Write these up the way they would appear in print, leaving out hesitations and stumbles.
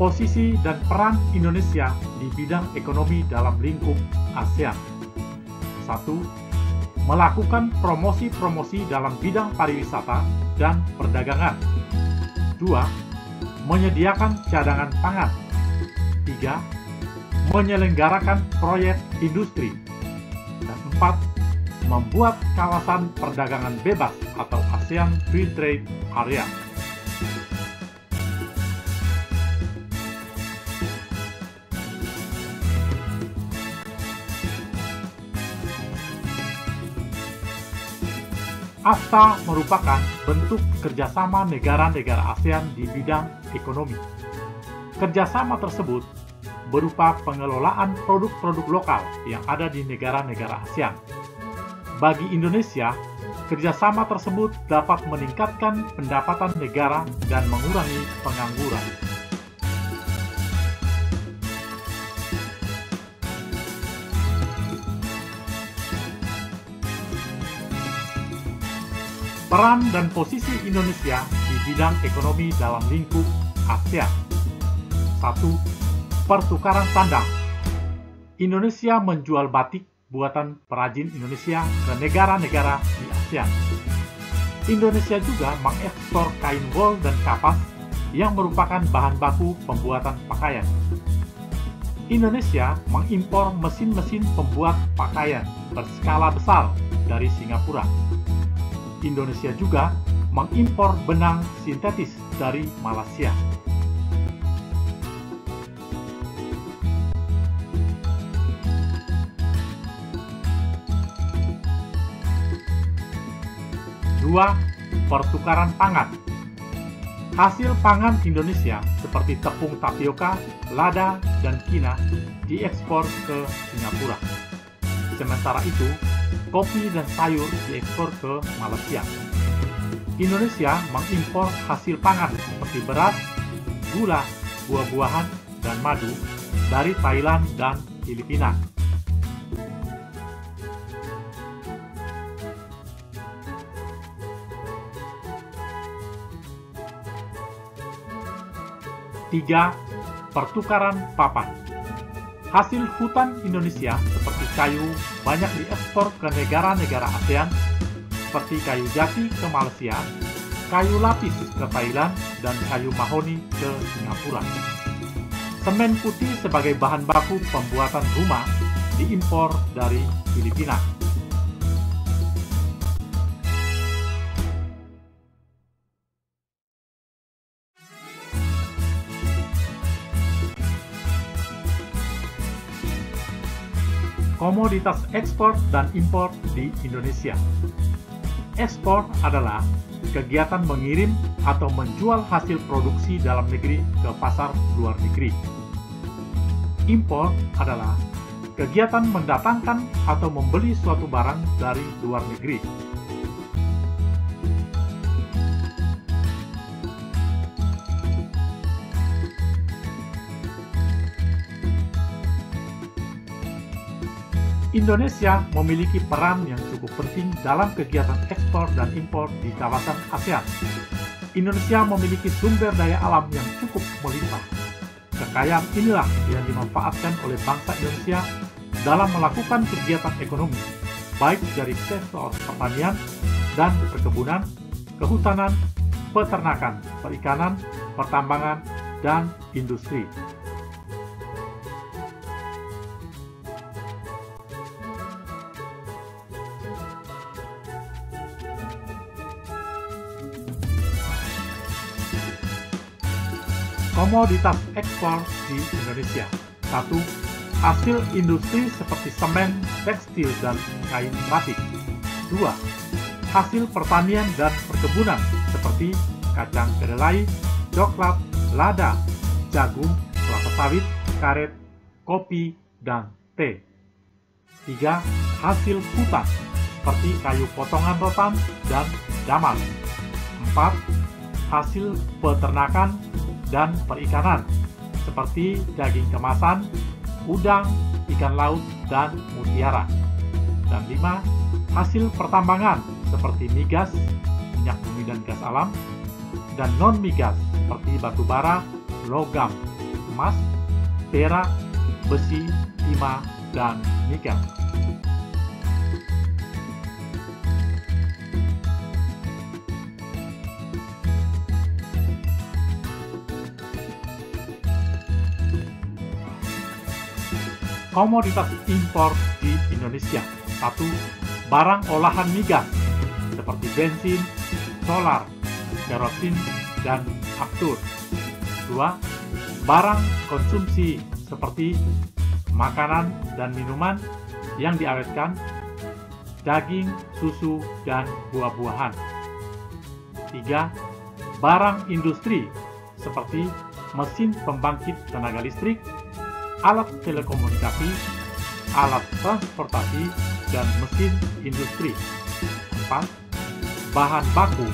Posisi dan peran Indonesia di bidang ekonomi dalam lingkup ASEAN. 1. Melakukan promosi-promosi dalam bidang pariwisata dan perdagangan. 2. Menyediakan cadangan pangan. 3. Menyelenggarakan proyek industri. Dan 4. Membuat kawasan perdagangan bebas atau ASEAN Free Trade Area. AFTA merupakan bentuk kerjasama negara-negara ASEAN di bidang ekonomi. Kerjasama tersebut berupa pengelolaan produk-produk lokal yang ada di negara-negara ASEAN. Bagi Indonesia, kerjasama tersebut dapat meningkatkan pendapatan negara dan mengurangi pengangguran. Peran dan posisi Indonesia di bidang ekonomi dalam lingkup ASEAN. 1. Pertukaran sandang. Indonesia menjual batik buatan perajin Indonesia ke negara-negara di ASEAN. Indonesia juga mengekspor kain wol dan kapas yang merupakan bahan baku pembuatan pakaian. Indonesia mengimpor mesin-mesin pembuat pakaian berskala besar dari Singapura. Indonesia juga mengimpor benang sintetis dari Malaysia. Dua, pertukaran pangan. Hasil pangan Indonesia seperti tepung tapioka, lada, dan kina diekspor ke Singapura. Sementara itu, kopi dan sayur diekspor ke Malaysia. Indonesia mengimpor hasil pangan seperti beras, gula, buah-buahan, dan madu dari Thailand dan Filipina. Tiga, pertukaran papan. Hasil hutan Indonesia seperti kayu banyak diekspor ke negara-negara ASEAN seperti kayu jati ke Malaysia, kayu lapis ke Thailand, dan kayu mahoni ke Singapura. Semen putih sebagai bahan baku pembuatan rumah diimpor dari Filipina. Komoditas ekspor dan impor di Indonesia. Ekspor adalah kegiatan mengirim atau menjual hasil produksi dalam negeri ke pasar luar negeri. Impor adalah kegiatan mendatangkan atau membeli suatu barang dari luar negeri. Indonesia memiliki peran yang cukup penting dalam kegiatan ekspor dan impor di kawasan ASEAN. Indonesia memiliki sumber daya alam yang cukup melimpah. Kekayaan inilah yang dimanfaatkan oleh bangsa Indonesia dalam melakukan kegiatan ekonomi, baik dari sektor pertanian dan perkebunan, kehutanan, peternakan, perikanan, pertambangan, dan industri. Komoditas ekspor di Indonesia. 1. Hasil industri seperti semen, tekstil, dan kain batik. 2. Hasil pertanian dan perkebunan seperti kacang kedelai, coklat, lada, jagung, kelapa sawit, karet, kopi, dan teh. 3. Hasil hutan seperti kayu potongan rotan dan damas. 4. Hasil peternakan dan perikanan seperti daging kemasan, udang, ikan laut, dan mutiara. Dan 5. Hasil pertambangan seperti migas, minyak bumi dan gas alam, dan non-migas seperti batu bara, logam, emas, perak, besi, timah, dan nikel. Komoditas impor di Indonesia. 1. Barang olahan migas seperti bensin, solar, kerosin, dan aftur. 2. Barang konsumsi seperti makanan dan minuman yang diawetkan, daging, susu, dan buah-buahan. 3. Barang industri seperti mesin pembangkit tenaga listrik, alat telekomunikasi, alat transportasi, dan mesin industri. 4. Bahan baku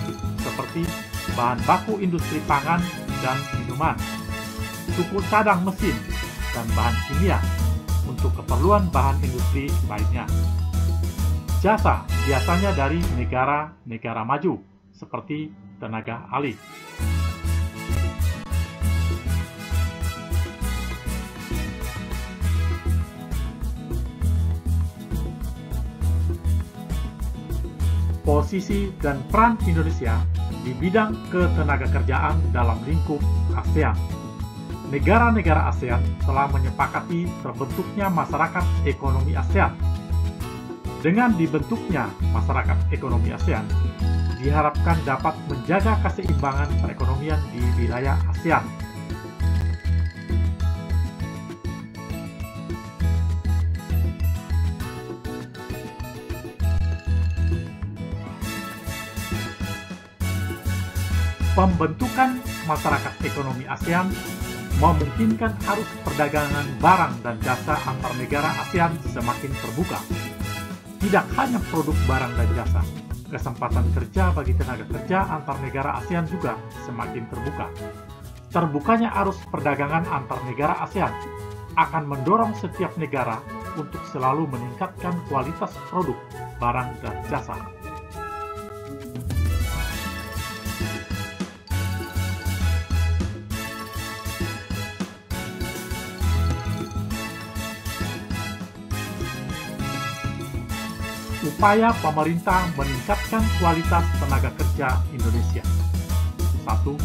seperti bahan baku industri pangan dan minuman, suku cadang mesin, dan bahan kimia untuk keperluan bahan industri lainnya. Jasa biasanya dari negara-negara maju seperti tenaga alih. Posisi dan peran Indonesia di bidang ketenagakerjaan dalam lingkup ASEAN. Negara-negara ASEAN telah menyepakati terbentuknya masyarakat ekonomi ASEAN. Dengan dibentuknya masyarakat ekonomi ASEAN, diharapkan dapat menjaga keseimbangan perekonomian di wilayah ASEAN. Pembentukan masyarakat ekonomi ASEAN memungkinkan arus perdagangan barang dan jasa antar negara ASEAN semakin terbuka. Tidak hanya produk barang dan jasa, kesempatan kerja bagi tenaga kerja antar negara ASEAN juga semakin terbuka. Terbukanya arus perdagangan antar negara ASEAN akan mendorong setiap negara untuk selalu meningkatkan kualitas produk, barang, dan jasa. Upaya pemerintah meningkatkan kualitas tenaga kerja Indonesia. 1.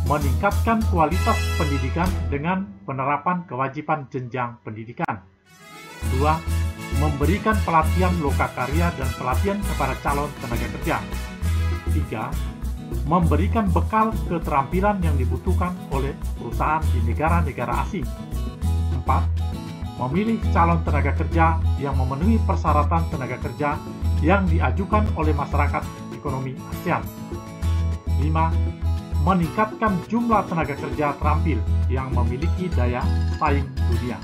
Meningkatkan kualitas pendidikan dengan penerapan kewajiban jenjang pendidikan. 2. Memberikan pelatihan lokakarya dan pelatihan kepada calon tenaga kerja. 3. Memberikan bekal keterampilan yang dibutuhkan oleh perusahaan di negara-negara asing. 4. Memilih calon tenaga kerja yang memenuhi persyaratan tenaga kerja yang diajukan oleh masyarakat ekonomi ASEAN. 5. Meningkatkan jumlah tenaga kerja terampil yang memiliki daya saing dunia.